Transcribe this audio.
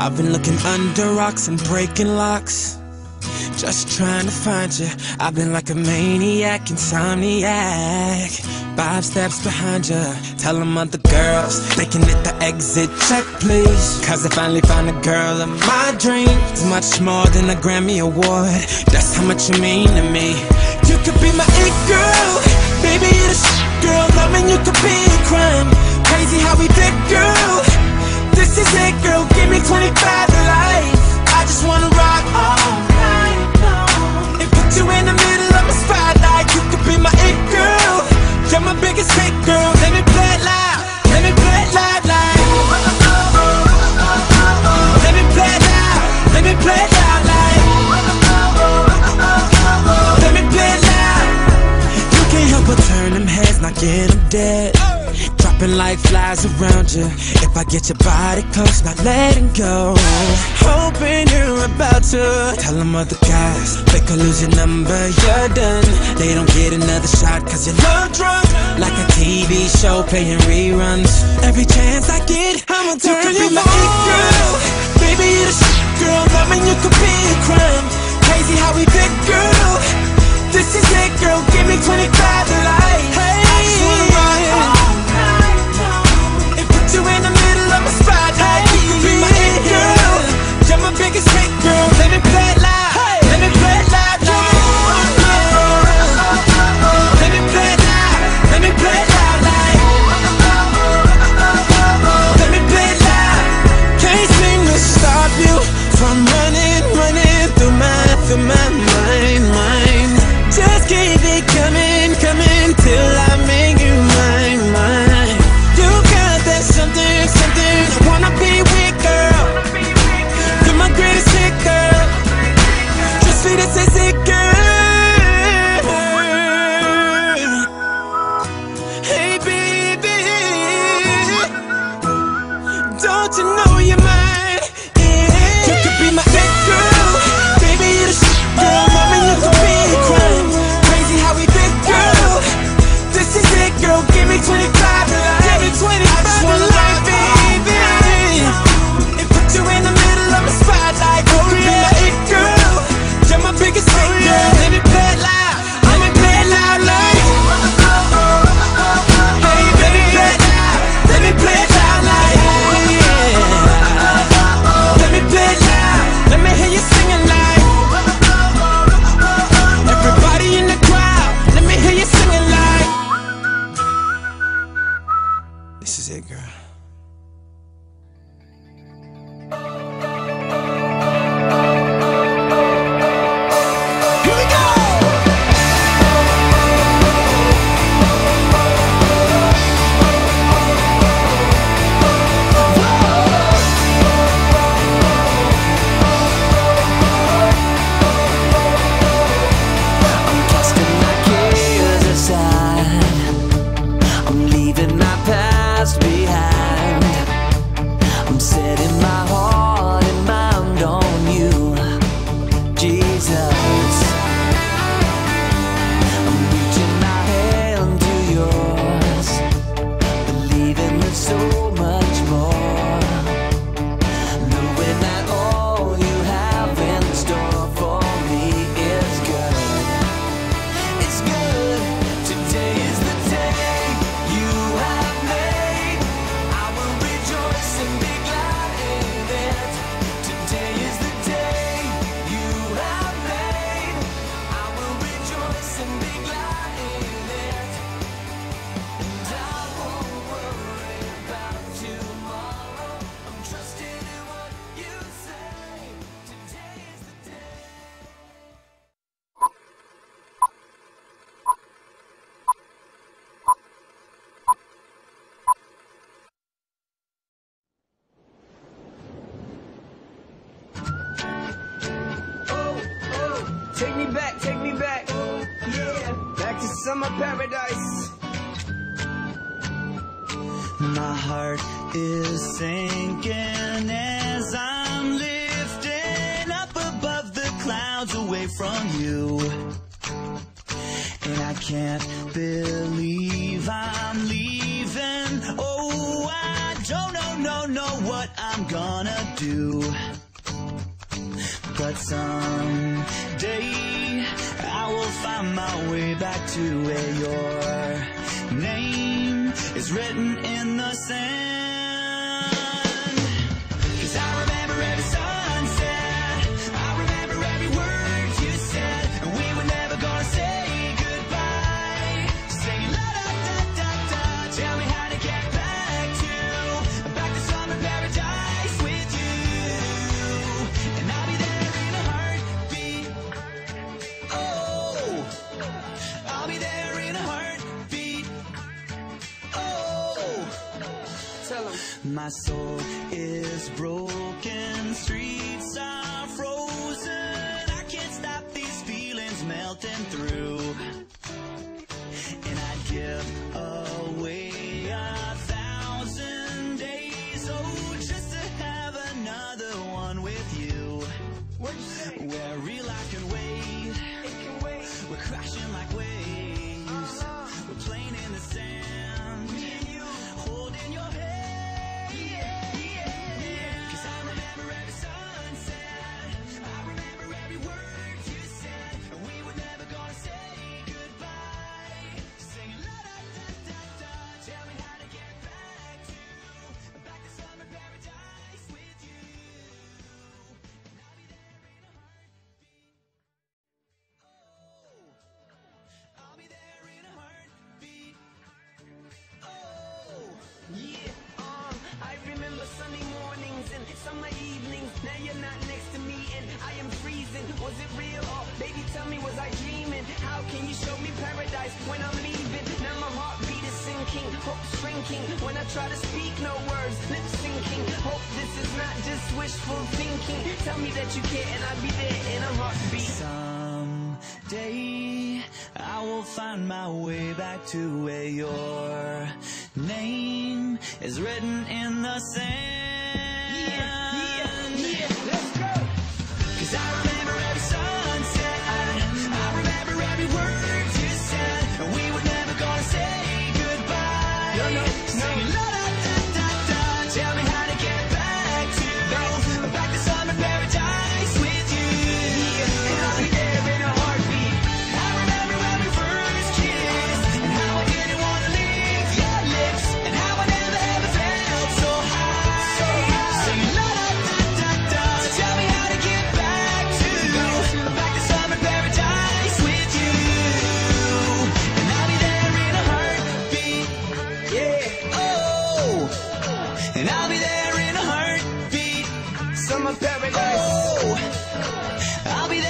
I've been looking under rocks and breaking locks, just trying to find you. I've been like a maniac, insomniac, 5 steps behind you. Tell them other girls they can hit the exit check, please. Cause I finally found a girl of my dreams. It's much more than a Grammy award, that's how much you mean to me. You could be my it girl, baby, you're the shit girl. Loving you could be a crime. Crazy how we did, girl. This is it, girl. Give me 25 to life. I just wanna rock all night long and put you in the middle of my spotlight. You could be my it girl. You're my biggest hit, girl. Let me play it loud. Let me play it loud, like. Let me play it loud. Let me play it loud, like. Let me play it loud. You can't help but turn them heads, knocking them dead. Dropping like flies around you. If I get your body close, not letting go. Hoping you're about to tell them other guys they could lose your number, you're done. They don't get another shot cause you're love drunk, like a TV show playing reruns. Every chance I get, I'ma turn you my it girl. Baby, you're the shit girl. Loving you could be a crime. Crazy how we did, girl. This is it, girl. Give me 25 to life. Hey, I just wanna rock all night long and put you in the middle of my spotlight. You can be my it girl. You're my biggest hit, girl. Let me play it loud. Let me play it loud, like. Let me play it loud. Let me play it loud, like. Let me play it loud. Can't seem to stop you from running through my mind. Just keep it coming till I make you mine. You got that something, I wanna be with, girl. You're my greatest hit, girl. Just sweet as it, girl. Hey, baby, don't you know you're mine? Yeah. You could be my it girl. Baby, you're the shit, girl. Loving you could be a crime. Crazy how we did, girl. This is it, girl. Give me 25 to life. Give me 25 I just wanna life, baby, and put you in the middle of my spotlight. You could be my it girl. You're my biggest hit, girl. Let me play it loud. Let me play it loud, like. Hey, baby, play it loud. Let me play it loud, like. Let me play it loud. Let me hear you singing, like. Everybody in the crowd, let me hear you singing, like. This is it, girl. Here we go! I'm casting my cares aside. I'm leaving my past behind. I'm setting my heart and mind on you, Jesus. I'm reaching my hand to yours, believing there's so much more, knowing that all you have in store for me is good. It's good. Today is the day you have made. I will rejoice and be glad in it. Today is the day you have made. I will rejoice and be glad in it. And I won't worry about tomorrow. I'm trusting in what you say. Today is the day. Take me back, yeah, back to summer paradise. My heart is sinking as I'm lifting up above the clouds away from you. And I can't believe I'm leaving. Oh, I don't know what I'm gonna wanna do. But someday I will find my way back to where your name is written in the sand. 'Cause I remember every sunset, I remember every word you said, and we were never gonna say goodbye. Saying la da da da da, tell me how to get back to summer paradise with you. And I'll be there in a heartbeat. Oh, I'll be there in a heartbeat. Oh, Tell 'em. my soul is broken, streets are frozen. I can't stop these feelings melting through. And I'd give away 1,000 days, oh, just to have another one with you. What'd you say? Where real life can wait, It can wait. we're crashing like waves, we're playing in the sand, Me and you. holding your hand. Yeah. 'Cause I remember every sunset, I remember every word you said, and we were never gonna say goodbye. Singing la da da da da, tell me how to get back to summer paradise with you. And I'll be there in a heartbeat. Oh, I'll be there in a heartbeat. Oh, Yeah, I remember Sunday mornings and summer evenings. Now you're not next to me and I am freezing. Was it real? Or baby, tell me, was I dreaming? How can you show me paradise when I'm leaving? Now my heartbeat is sinking, hope shrinking. When I try to speak, no words, lips sinking. Hope this is not just wishful thinking. Tell me that you care and I'll be there in a heartbeat. someday I will find my way back to where your name is written in the sand. Yeah, let's go. 'Cause I remember every sunset, I remember every word you said, and we were never gonna say goodbye. No. Singing la da da da da, tell me how to get back to summer paradise with you. And I'll be there in a heartbeat. I remember when we first kissed, and how I didn't want to leave your lips, and how I never ever felt so high. Singing la da da da da, tell me how to get back to summer paradise with you. And I'll be there in a heartbeat. Yeah, Oh, and I'll be there in a heartbeat. summer paradise. Oh, I'll be there.